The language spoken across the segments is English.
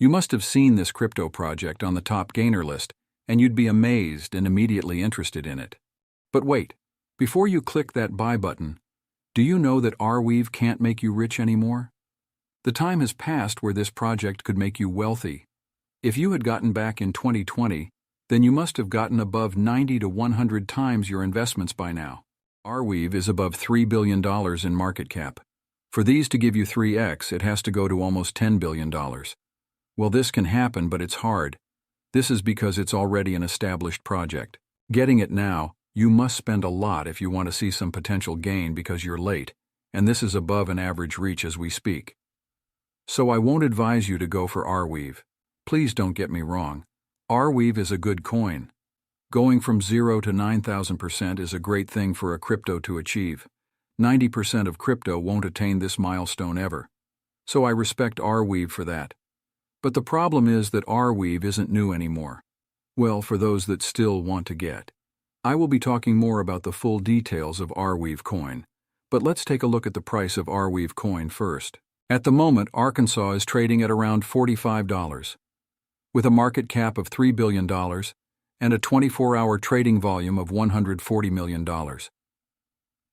You must have seen this crypto project on the top gainer list, and you'd be amazed and immediately interested in it. But wait, before you click that buy button, do you know that Arweave can't make you rich anymore? The time has passed where this project could make you wealthy. If you had gotten back in 2020, then you must have gotten above 90 to 100 times your investments by now. Arweave is above $3 billion in market cap. For these to give you 3x, it has to go to almost $10 billion. Well, this can happen, but it's hard. This is because it's already an established project. Getting it now, you must spend a lot if you want to see some potential gain because you're late, and this is above an average reach as we speak. So I won't advise you to go for Arweave. Please don't get me wrong. Arweave is a good coin. Going from 0 to 9,000% is a great thing for a crypto to achieve. 90% of crypto won't attain this milestone ever. So I respect Arweave for that. But the problem is that Arweave isn't new anymore. Well, for those that still want to get. I will be talking more about the full details of Arweave coin. But let's take a look at the price of Arweave coin first. At the moment, Arkansas is trading at around $45. With a market cap of $3 billion and a 24-hour trading volume of $140 million.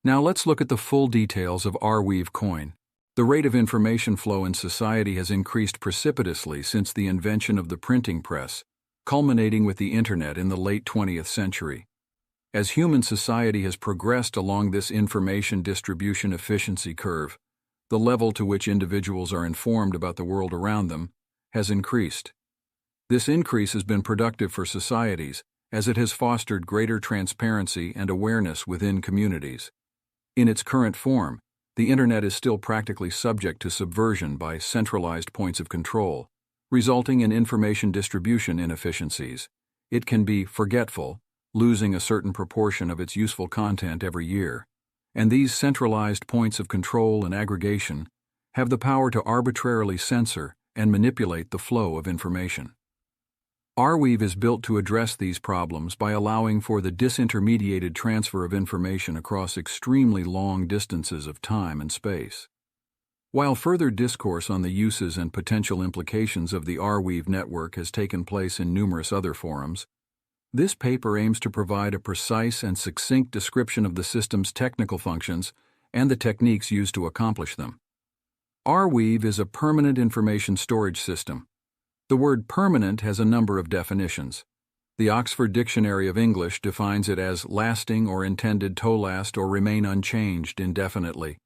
Now let's look at the full details of Arweave coin. The rate of information flow in society has increased precipitously since the invention of the printing press, culminating with the internet in the late 20th century. As human society has progressed along this information distribution efficiency curve, the level to which individuals are informed about the world around them has increased. This increase has been productive for societies, as it has fostered greater transparency and awareness within communities. In its current form, the internet is still practically subject to subversion by centralized points of control, resulting in information distribution inefficiencies. It can be forgetful, losing a certain proportion of its useful content every year, and these centralized points of control and aggregation have the power to arbitrarily censor and manipulate the flow of information. Arweave is built to address these problems by allowing for the disintermediated transfer of information across extremely long distances of time and space. While further discourse on the uses and potential implications of the Arweave network has taken place in numerous other forums, this paper aims to provide a precise and succinct description of the system's technical functions and the techniques used to accomplish them. Arweave is a permanent information storage system. The word permanent has a number of definitions. The Oxford Dictionary of English defines it as lasting or intended to last or remain unchanged indefinitely,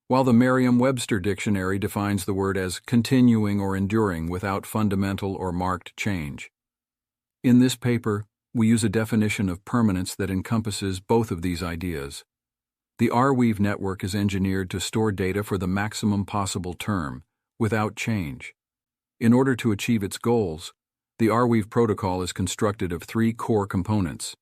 while the Merriam-Webster Dictionary defines the word as continuing or enduring without fundamental or marked change. In this paper, we use a definition of permanence that encompasses both of these ideas. The Arweave network is engineered to store data for the maximum possible term, without change. In order to achieve its goals, the Arweave protocol is constructed of three core components: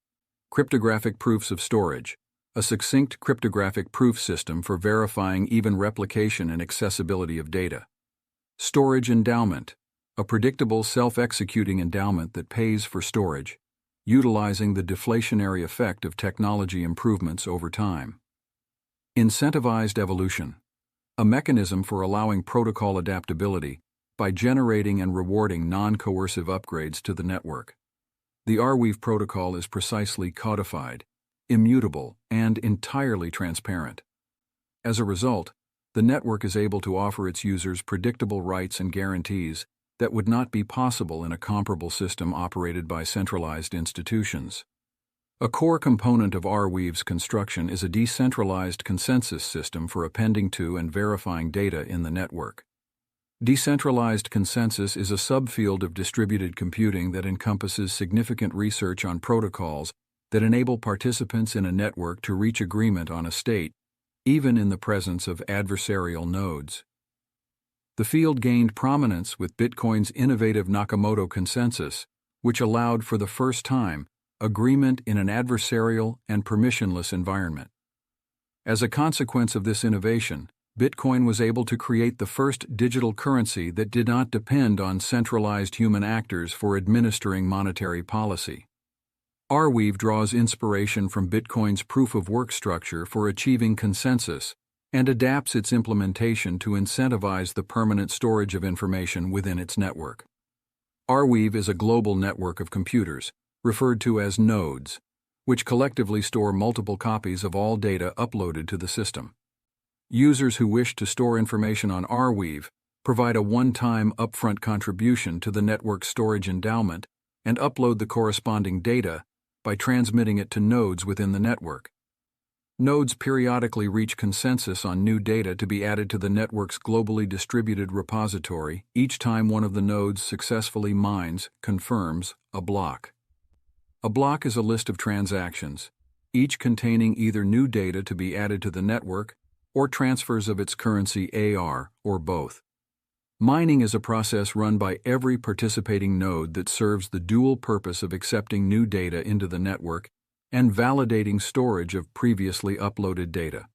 cryptographic proofs of storage, a succinct cryptographic proof system for verifying even replication and accessibility of data; storage endowment, a predictable self-executing endowment that pays for storage, utilizing the deflationary effect of technology improvements over time; incentivized evolution, a mechanism for allowing protocol adaptability by generating and rewarding non-coercive upgrades to the network. The Arweave protocol is precisely codified, immutable, and entirely transparent. As a result, the network is able to offer its users predictable rights and guarantees that would not be possible in a comparable system operated by centralized institutions. A core component of Arweave's construction is a decentralized consensus system for appending to and verifying data in the network. Decentralized consensus is a subfield of distributed computing that encompasses significant research on protocols that enable participants in a network to reach agreement on a state, even in the presence of adversarial nodes. The field gained prominence with Bitcoin's innovative Nakamoto consensus, which allowed for the first time agreement in an adversarial and permissionless environment. As a consequence of this innovation, Bitcoin was able to create the first digital currency that did not depend on centralized human actors for administering monetary policy. Arweave draws inspiration from Bitcoin's proof-of-work structure for achieving consensus and adapts its implementation to incentivize the permanent storage of information within its network. Arweave is a global network of computers, referred to as nodes, which collectively store multiple copies of all data uploaded to the system. Users who wish to store information on Arweave provide a one-time upfront contribution to the network's storage endowment and upload the corresponding data by transmitting it to nodes within the network. Nodes periodically reach consensus on new data to be added to the network's globally distributed repository each time one of the nodes successfully confirms, a block. A block is a list of transactions, each containing either new data to be added to the network or transfers of its currency AR, or both. Mining is a process run by every participating node that serves the dual purpose of accepting new data into the network and validating storage of previously uploaded data.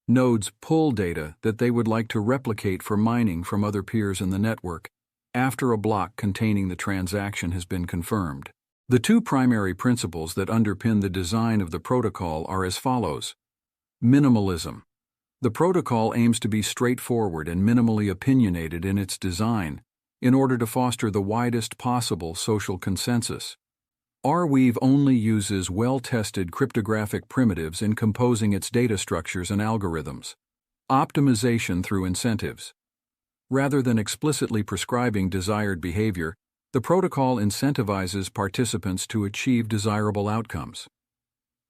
Nodes pull data that they would like to replicate for mining from other peers in the network after a block containing the transaction has been confirmed. The two primary principles that underpin the design of the protocol are as follows. Minimalism. The protocol aims to be straightforward and minimally opinionated in its design in order to foster the widest possible social consensus. Arweave only uses well-tested cryptographic primitives in composing its data structures and algorithms. Optimization through incentives. Rather than explicitly prescribing desired behavior, the protocol incentivizes participants to achieve desirable outcomes.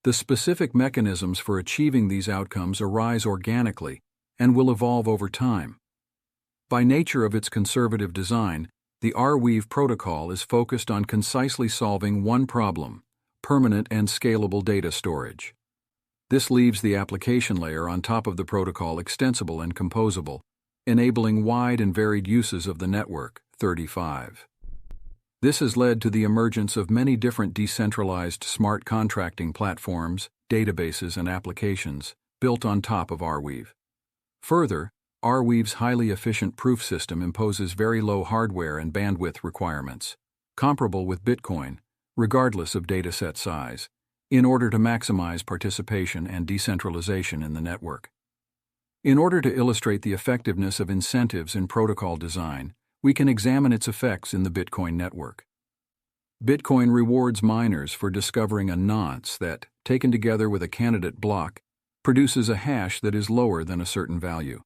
The specific mechanisms for achieving these outcomes arise organically and will evolve over time. By nature of its conservative design, the Arweave protocol is focused on concisely solving one problem: permanent and scalable data storage. This leaves the application layer on top of the protocol extensible and composable, enabling wide and varied uses of the network. 35. This has led to the emergence of many different decentralized smart contracting platforms, databases, and applications built on top of Arweave. Further, Arweave's highly efficient proof system imposes very low hardware and bandwidth requirements, comparable with Bitcoin, regardless of dataset size, in order to maximize participation and decentralization in the network. In order to illustrate the effectiveness of incentives in protocol design, we can examine its effects in the Bitcoin network. Bitcoin rewards miners for discovering a nonce that, taken together with a candidate block, produces a hash that is lower than a certain value.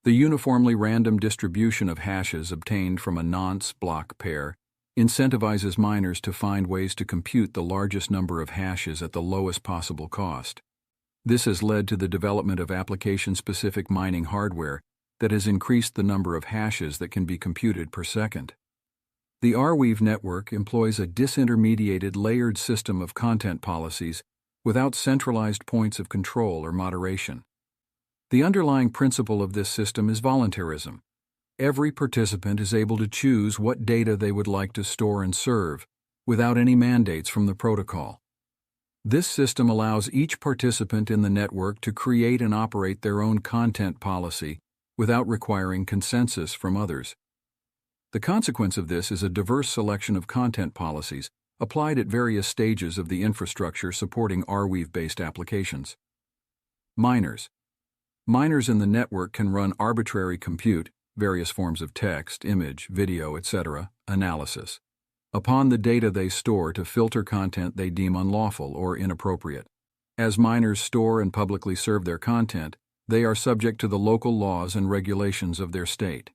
The uniformly random distribution of hashes obtained from a nonce-block pair incentivizes miners to find ways to compute the largest number of hashes at the lowest possible cost. This has led to the development of application-specific mining hardware that has increased the number of hashes that can be computed per second. The Arweave network employs a disintermediated layered system of content policies without centralized points of control or moderation. The underlying principle of this system is voluntarism. Every participant is able to choose what data they would like to store and serve, without any mandates from the protocol. This system allows each participant in the network to create and operate their own content policy without requiring consensus from others. The consequence of this is a diverse selection of content policies applied at various stages of the infrastructure supporting Arweave-based applications. Miners. Miners in the network can run arbitrary compute, various forms of text, image, video, etc., analysis, upon the data they store to filter content they deem unlawful or inappropriate. As miners store and publicly serve their content, they are subject to the local laws and regulations of their state.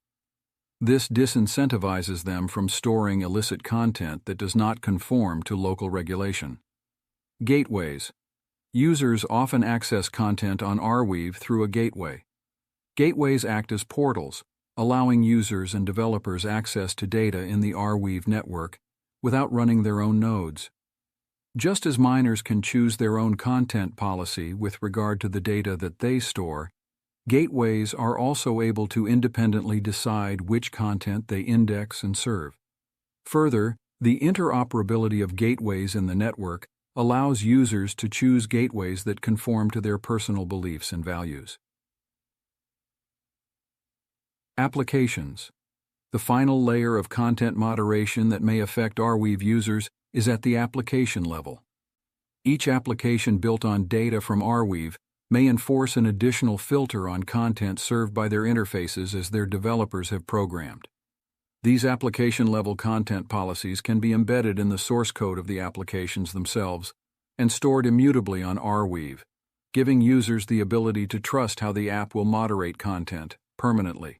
This disincentivizes them from storing illicit content that does not conform to local regulation. Gateways. Users often access content on Arweave through a gateway. Gateways act as portals, allowing users and developers access to data in the Arweave network without running their own nodes. Just as miners can choose their own content policy with regard to the data that they store, gateways are also able to independently decide which content they index and serve. Further, the interoperability of gateways in the network allows users to choose gateways that conform to their personal beliefs and values. Applications. The final layer of content moderation that may affect Arweave users is at the application level. Each application built on data from Arweave may enforce an additional filter on content served by their interfaces as their developers have programmed. These application-level content policies can be embedded in the source code of the applications themselves and stored immutably on Arweave, giving users the ability to trust how the app will moderate content permanently.